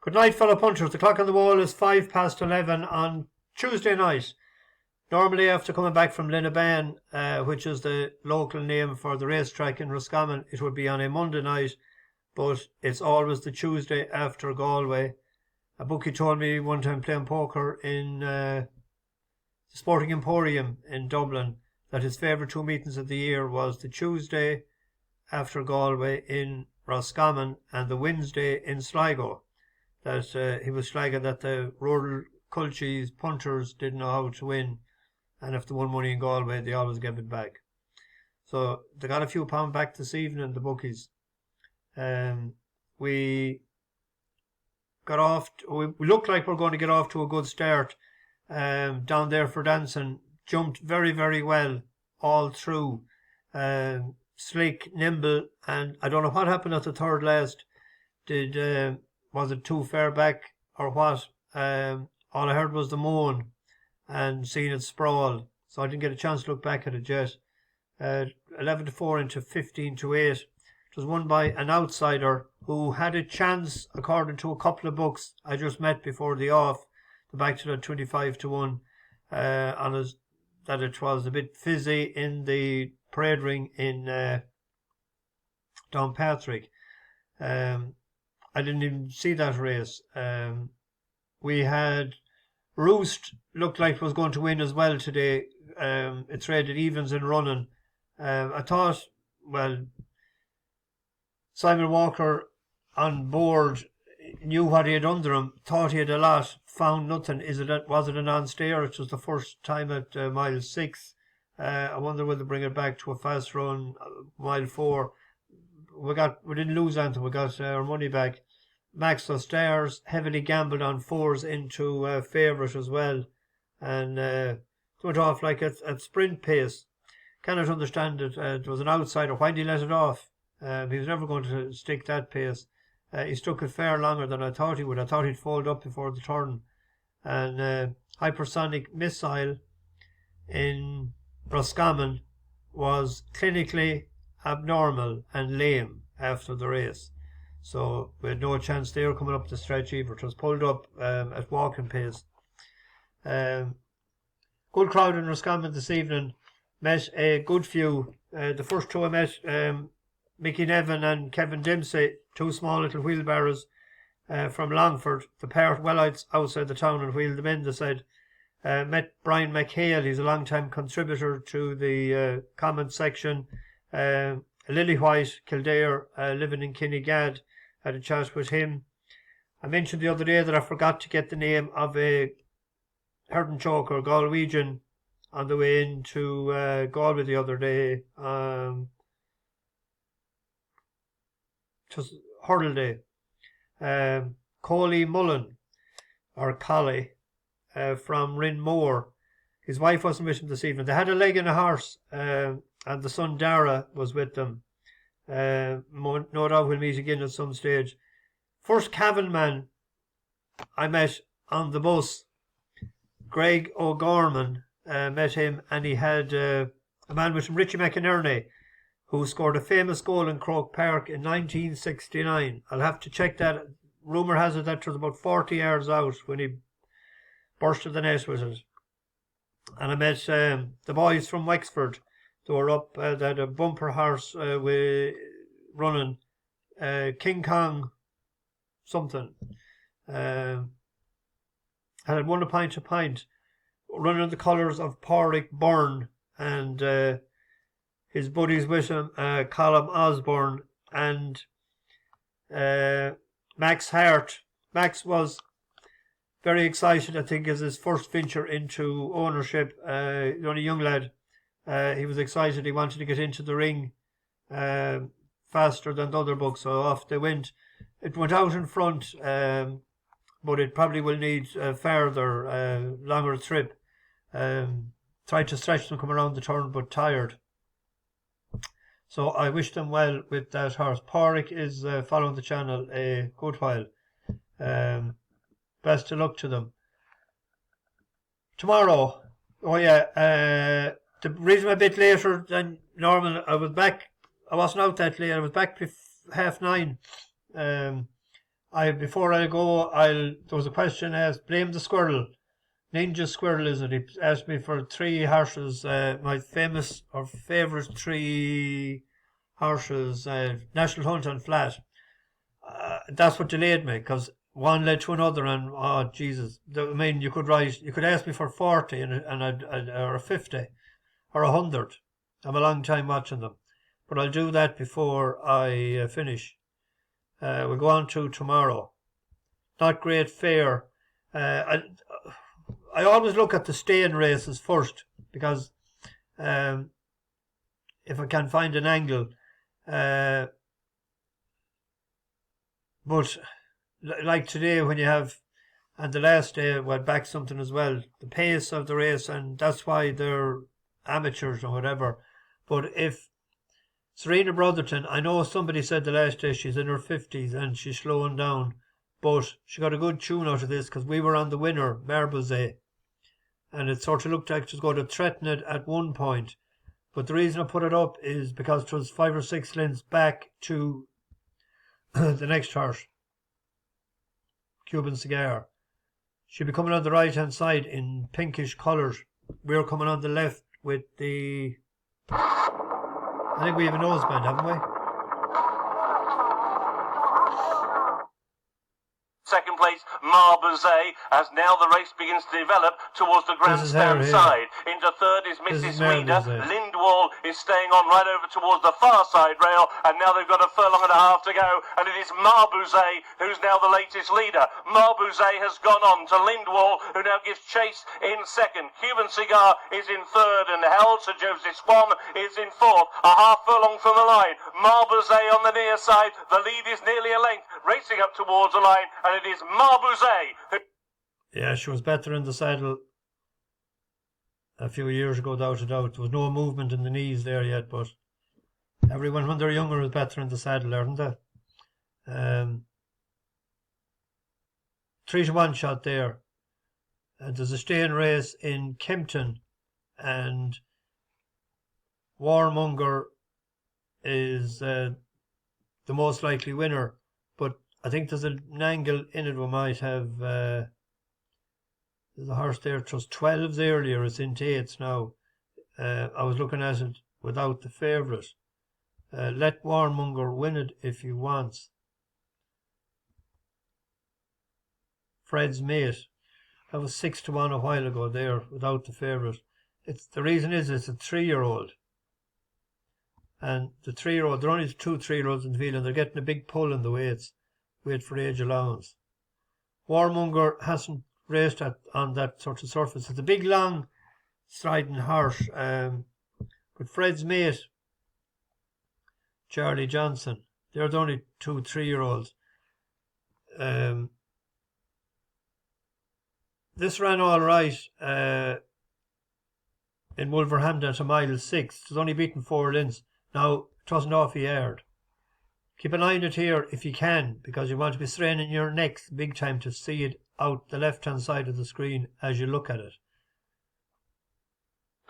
Good night, fellow punchers. The clock on the wall is 11:05 on Tuesday night. Normally, after coming back from Linnaban, which is the local name for the racetrack in Roscommon, it would be on a Monday night, but it's always the Tuesday after Galway. A bookie told me one time playing poker in the Sporting Emporium in Dublin that his favourite two meetings of the year was the Tuesday after Galway in Roscommon and the Wednesday in Sligo. That he was slagging that the rural culchies punters didn't know how to win, and if they won money in Galway, they always gave it back. So they got a few pound back this evening, the bookies. We got off. We looked like we're going to get off to a good start. Down there for dancing, jumped very, very well all through. Slick, nimble, and I don't know what happened at the third last. Was it too far back or what? All I heard was the moan and seeing it sprawl, so I didn't get a chance to look back at it yet. 11-4 into 15-8. It was won by an outsider who had a chance, according to a couple of books I just met before the off, to back to the 25-1, on his, that it was a bit fizzy in the parade ring in Downpatrick. I didn't even see that race. We had Roost looked like it was going to win as well today. It traded evens in running. I thought, well, Simon Walker on board knew what he had under him, thought he had a lot, found nothing. Was it a non-stayer? It was the first time at mile 6. I wonder whether they bring it back to a fast run, mile 4. We didn't lose anything. We got our money back. Max Stairs heavily gambled on 4s into favourite as well, and went off like at sprint pace. Cannot understand it. It was an outsider. Why did he let it off? He was never going to stick that pace. He stuck it far longer than I thought he would. I thought he'd fold up before the turn. And Hypersonic Missile in Roscommon was clinically abnormal and lame after the race. So we had no chance there coming up the stretch either. It was pulled up at walking pace. Good crowd in Roscommon this evening. Met a good few. The first two I met, Mickey Nevin and Kevin Dempsey, two small little wheelbarrows from Longford. The pair well outside the town and wheeled them in, they said. Met Brian McHale. He's a long-time contributor to the comment section. Lily White, Kildare, living in Kinnegad. Had a chat with him. I mentioned the other day that I forgot to get the name of a herding choker, Galwegian, on the way into Galway the other day. It was Hurdle Day. Coley Mullen, or Collie, from Rinmore. His wife wasn't with him this evening. They had a leg and a horse, and the son Dara was with them. No doubt we'll meet again at some stage. First Cavan man I met on the bus, Greg O'Gorman, met him, and he had a man with him, Richie McInerney, who scored a famous goal in Croke Park in 1969. I'll have to check that. Rumour has it that was about 40 yards out when he bursted the net with it. And I met the boys from Wexford. They were up, they had a bumper horse running, King Kong something. Had won a pint, running the colours of Porrick Byrne, and his buddies with him, Colm Osborne and Max Hart. Max was very excited, I think, as his first venture into ownership. Only a young lad. He was excited. He wanted to get into the ring faster than the other books, so off they went. It went out in front, but it probably will need a further, longer trip. Tried to stretch them, come around the turn, but tired. So I wish them well with that horse. Porrick is following the channel a good while. Best of luck to them. Tomorrow, the reason I'm a bit later than normal, I wasn't out that late. I was back 9:30. Before I go, there was a question asked. Blame the squirrel. Ninja Squirrel, is it? He asked me for three horses. My famous or favourite three horses. National Hunt and Flat. That's what delayed me, because one led to another, and oh Jesus! I mean, you could ask me for 40 or 50 or 100. I'm a long time watching them, but I'll do that before I finish. We'll go on to tomorrow. Not Great Fair. I always look at the staying races first, because if I can find an angle. But like today, when you have, and the last day went back something as well, the pace of the race, and that's why they're amateurs or whatever. But if Serena Brotherton, I know somebody said the last day she's in her 50s and she's slowing down, but she got a good tune out of this, because we were on the winner, Marbuzet, and it sort of looked like she was going to threaten it at one point. But the reason I put it up is because it was 5 or 6 lengths back to the next horse, Cuban Cigar. She'll be coming on the right hand side in pinkish colours. We're coming on the left with the, I think we have a noseband, haven't we? Second place, Marbuzet, as now the race begins to develop towards the grandstand side. Into third is Mrs. Leader. Lindwall is staying on right over towards the far side rail, and now they've got a furlong and a half to go, and it is Marbuzet who's now the latest leader. Marbuzet has gone on to Lindwall, who now gives chase in second. Cuban Cigar is in third, and Held Sir Joseph Swan is in fourth. A half furlong from the line. Marbuzet on the near side. The lead is nearly a length, racing up towards the line, and it is Marbuzet. Yeah, she was better in the saddle a few years ago, without a doubt. There was no movement in the knees there yet, but everyone when they're younger is better in the saddle, aren't they? 3-1 shot there. There's a staying race in Kempton, and Warmonger is the most likely winner. But I think there's an angle in it. We might have there's a horse there. It was 12s earlier. It's into 8s now. I was looking at it without the favourite. Let Warmonger win it if he wants. Fred's Mate. That was 6-1 a while ago there, without the favourite. The reason is it's a 3-year-old. And the 3-year-old, there are only 2 3-year-olds in the field, and they're getting a big pull in the weights. Weight for age allowance. Warmonger hasn't raced on that sort of surface. It's a big, long, striding horse. But Fred's Mate, Charlie Johnson, they're the only 2 3-year-olds. This ran all right in Wolverhampton at a mile 6. It was only beaten 4 lengths. Now, it wasn't off the yard. Keep an eye on it here if you can, because you want to be straining your neck big time to see it out the left-hand side of the screen as you look at it.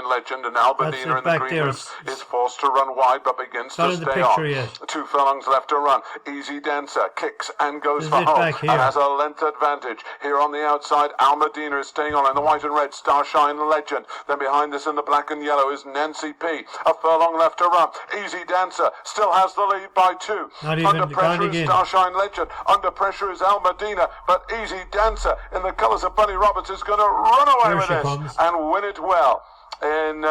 Legend and Albadina in the green hoops is forced to run wide but begins to stay on. Yet. 2 furlongs left to run. Easy Dancer kicks and goes for home and has a length advantage. Here on the outside, Almadina is staying on in the white and red. Starshine Legend. Then behind this in the black and yellow is Nancy P. A furlong left to run. Easy Dancer still has the lead by 2. Under pressure is Starshine Legend. Under pressure is Almadina, but Easy Dancer in the colours of Bunny Roberts is going to run away with this and win it well. In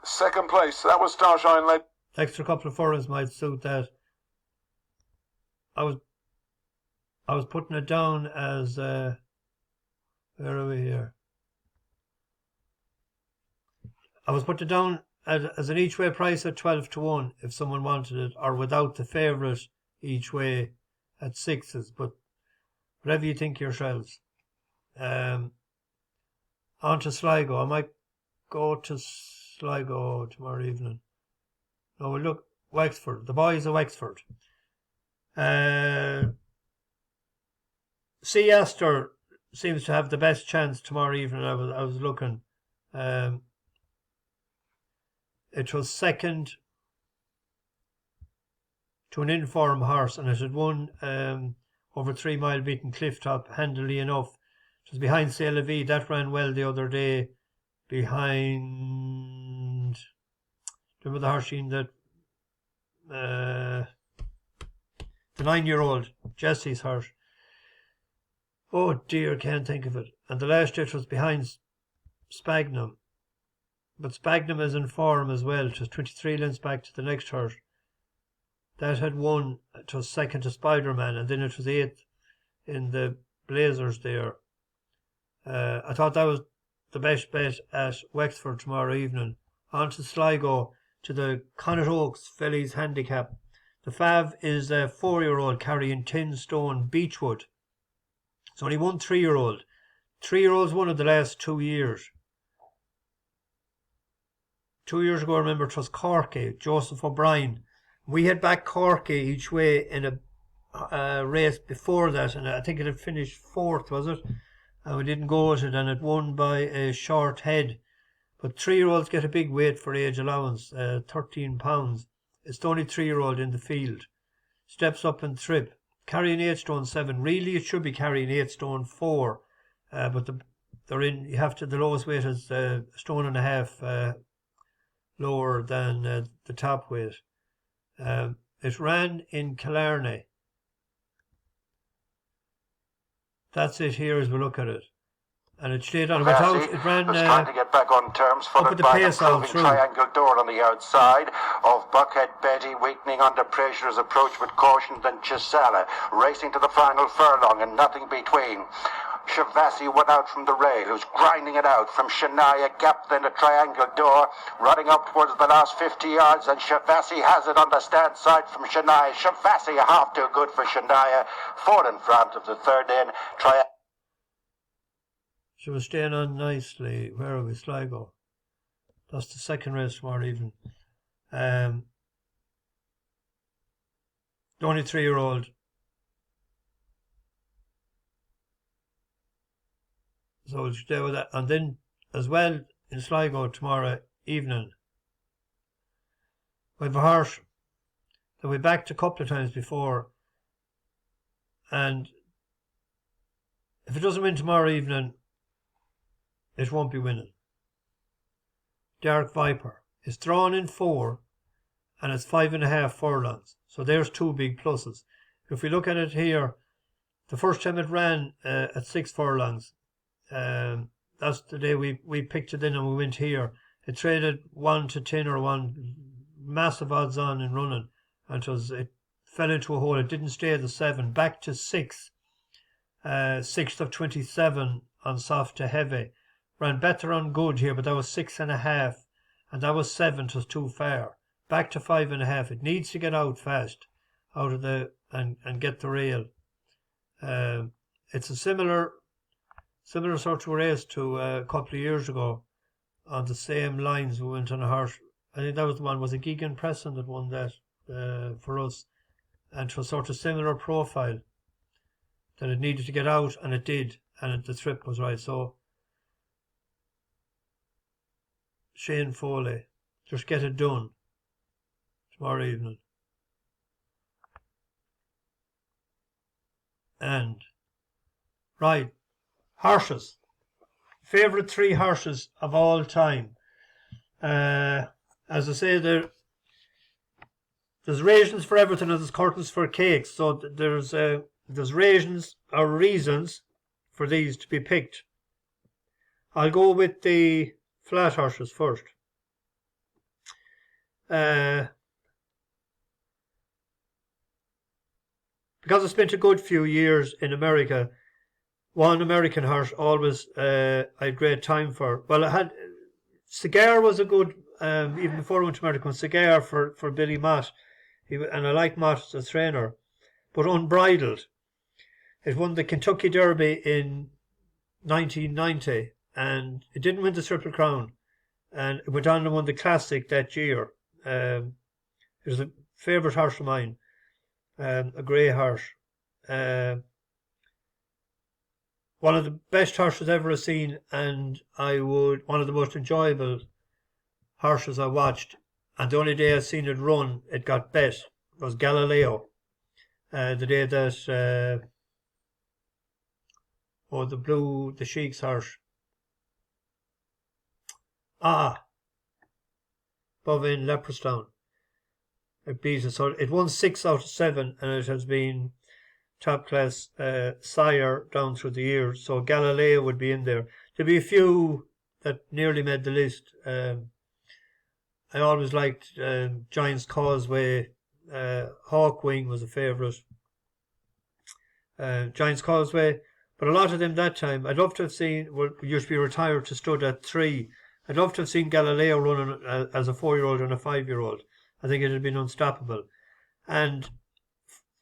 second place, that was Starshine Legend. Extra couple of furlongs might suit that. I was putting it down as where are we here? I was putting it down as an each way price at 12-1 if someone wanted it, or without the favourite each way at 6s. But whatever you think yourselves. On to Sligo. I might go to Sligo tomorrow evening. No, we'll look Wexford. The boys of Wexford. Aster seems to have the best chance tomorrow evening. I was looking. It was second to an informed horse, and it had won over 3 mile beaten cliff top handily enough. It was behind C'est La Vie. That ran well the other day. Behind, remember the horse that the 9-year-old Jesse's horse. Oh dear, can't think of it. And the last stretch was behind Spagnum. But Spagnum is in form as well. It was 23 lengths back to the next horse. That had won. It was second to Spider-Man, and then it was 8th in the Blazers there. I thought that was the best bet at Wexford tomorrow evening. On to Sligo, to the Connacht Oaks Fillies Handicap. The Fav is a 4-year-old carrying 10 stone Beechwood. It's only one 3-year-old. 3-year-olds won in the last 2 years. 2 years ago, I remember, it was Corky, Joseph O'Brien. We had back Corky each way in a race before that, and I think it had finished 4th, was it? And we didn't go at it, and it won by a short head. But 3-year-olds get a big weight for age allowance, 13 pounds. It's the only 3-year-old in the field. Steps up and trip. Carrying 8 stone 7. Really, it should be carrying 8 stone 4. But they're in. You have to. The lowest weight is a stone and a half lower than the top weight. It ran in Killarney. That's it here as we look at it. And it stayed on. It went out. It ran. Trying to get back on terms, followed by an improving triangle door on the outside of Buckhead Betty, weakening under pressure as approached with caution. Then Chisala racing to the final furlong and nothing between. Shavasi went out from the rail, who's grinding it out from Shania Gap, then a triangle door, running up towards the last 50 yards, and Shavasi has it on the stand side from Shania. Shavasi half too good for Shania, 4 in front of the third in. She was staying on nicely. Where are we? Sligo. That's the second race tomorrow evening. The only 3-year-old. So we'll stay with that. And then as well in Sligo tomorrow evening, we have a horse that we backed a couple of times before. And if it doesn't win tomorrow evening, it won't be winning. Dark Viper is drawn in 4 and it's 5.5 furlongs. So there's 2 big pluses. If we look at it here, the first time it ran at 6 furlongs, that's the day we picked it in and we went here. It traded 1 to 10 or 1 massive odds on in running until it fell into a hole. It didn't stay at the 7, back to 6. 6th of 27 on soft to heavy. Ran better on good here, but that was 6.5, and that was 7. It was too far. Back to 5.5. It needs to get out fast, out of the and get the rail. It's a similar sort of race to a couple of years ago, on the same lines. We went on a horse. I think that was the one. Was it Geegan Preston that won that for us? And it was sort of similar profile. That it needed to get out, and it did, and the trip was right. So Shane Foley, just get it done tomorrow evening. And right, horses. Favourite 3 horses of all time. As I say, there's raisins for everything and there's curtains for cakes. So there's raisins or reasons for these to be picked. I'll go with the flat horses first. Because I spent a good few years in America, one American horse always I had great time for. Well, I had Cigar was a good, even before I went to America, Cigar for Billy Mott. And I like Mott as a trainer. But Unbridled, it won the Kentucky Derby in 1990, and it didn't win the Triple Crown, and it went on and won the Classic that year. It was a favourite horse of mine, a grey horse. One of the best horses I've ever seen, and one of the most enjoyable horses I watched. And the only day I seen it run, it got bet, was Galileo. The day that or the Sheik's horse. Bovin Leopardstown. It beat it. So it won 6 out of 7, and it has been top class sire down through the years. So Galileo would be in there. There'll be a few that nearly made the list. I always liked Giant's Causeway. Hawkwing was a favourite. Giant's Causeway. But a lot of them that time, I'd love to have seen, used to be retired to stud at 3. I'd love to have seen Galileo running as a 4-year-old and a 5-year-old. I think it had been unstoppable. And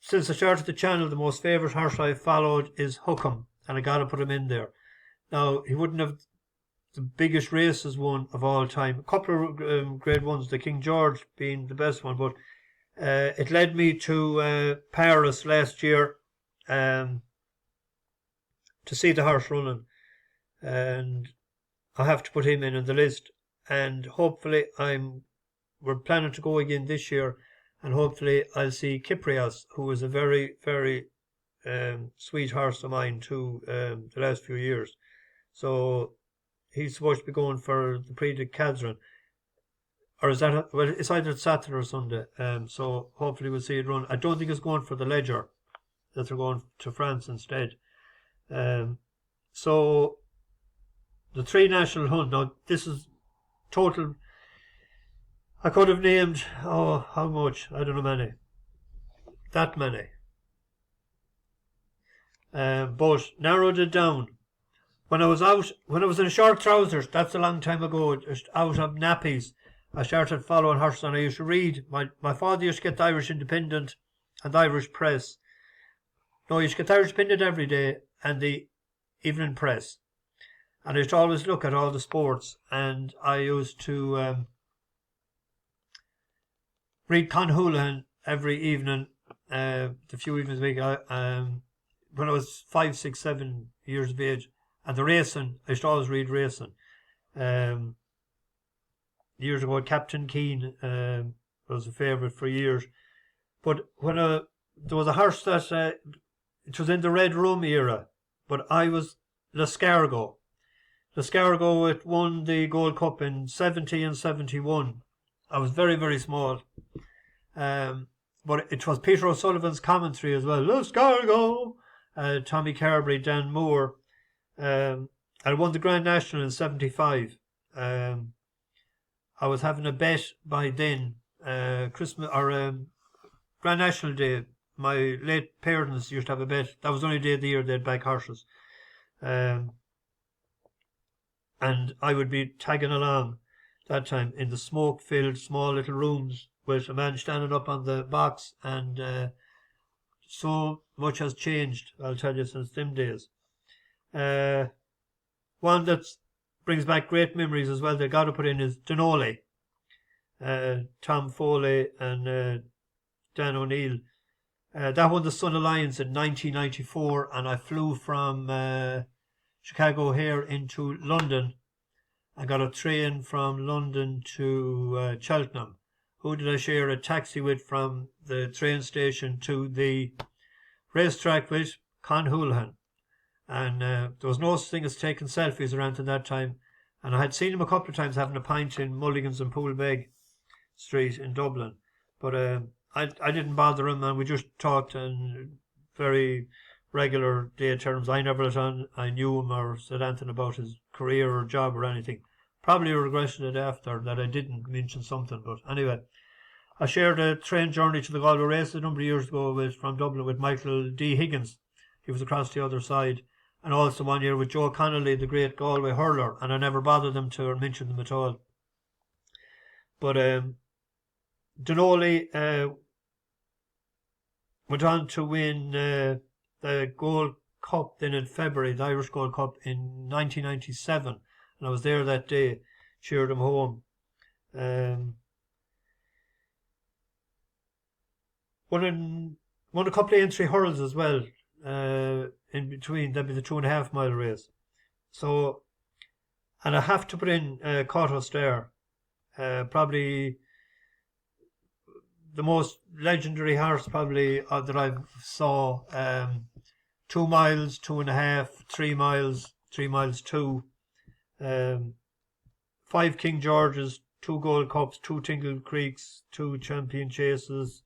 since I started the channel, the most favourite horse I've followed is Hookham, and I got to put him in there. Now, he wouldn't have the biggest races won of all time. A couple of grade ones, the King George being the best one, but it led me to Paris last year to see the horse running, and I have to put him in the list. And hopefully we're planning to go again this year, and hopefully I'll see Kyprios, who is a very, very sweet horse of mine too the last few years. So he's supposed to be going for the Prix de Cadron. Or is that, well, it's either Saturday or Sunday. So hopefully we'll see it run. I don't think it's going for the Ledger, that they're going to France instead. So the 3 national hunt, now this is total. I could have named, how much? I don't know, many. That many. But narrowed it down. When I was in short trousers, that's a long time ago, just out of nappies, I started following horses, and I used to read. My father used to get the Irish Independent and the Irish Press. No, he used to get the Irish Independent every day and the Evening Press. And I used to always look at all the sports, and I used to read Con Houlihan every evening, the few evenings a week, when I was 5, 6, 7 years of age. And the racing, I used to always read racing. Years ago, Captain Keane was a favourite for years. But when there was a horse that, it was in the Red Room era, but I was L'Escargot. L'Escargot, it won the Gold Cup in 70 and 71. I was very, very small. But it was Peter O'Sullivan's commentary as well. L'Escargot! Tommy Carberry, Dan Moore. I won the Grand National in 75. I was having a bet by then, Christmas or Grand National Day. My late parents used to have a bet. That was the only day of the year they'd back horses. And I would be tagging along that time in the smoke-filled small little rooms with a man standing up on the box, and so much has changed, I'll tell you, since them days. One that brings back great memories as well, they got to put in, is Denoli. Tom Foley and Dan O'Neill. That won the Son of Lions in 1994, and I flew from Chicago here into London. I got a train from London to Cheltenham. Who did I share a taxi with from the train station to the racetrack with? Con Houlihan. And there was no such thing as taking selfies around at that time. And I had seen him a couple of times having a pint in Mulligan's and Poolbeg Street in Dublin. But I didn't bother him, and we just talked in very regular day terms. I never let on I knew him or said anything about his career or job or anything. Probably regretted it after that I didn't mention something. But anyway, I shared a train journey to the Galway race a number of years ago from Dublin with Michael D. Higgins. He was across the other side. And also one year with Joe Connolly, the great Galway hurler, and I never bothered them to or mention them at all. But Denoli went on to win the Gold Cup then in February, the Irish Gold Cup in 1997, and I was there that day, cheered him home. Won a couple of entry hurls as well. In between, that'd be the 2.5 mile race. So, and I have to put in Cotto Star, probably the most legendary horse probably that I saw 2 miles, 2.5, 3 miles, 3 miles 2, 5 King Georges, 2 Gold Cups, 2 Tingle Creeks, 2 Champion Chases,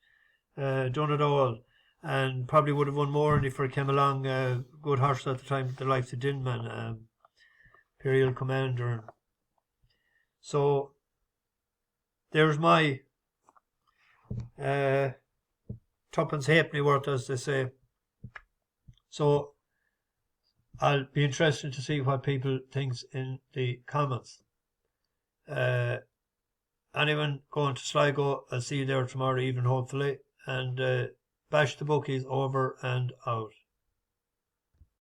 done it all. And probably would have won more if it came along good horse at the time, the likes of Dinman, Imperial Commander. So there's my tuppence halfpenny worth, as they say. So I'll be interested to see what people think in the comments. Anyone going to Sligo, I'll see you there tomorrow evening, hopefully. And Bash the Bookies over and out.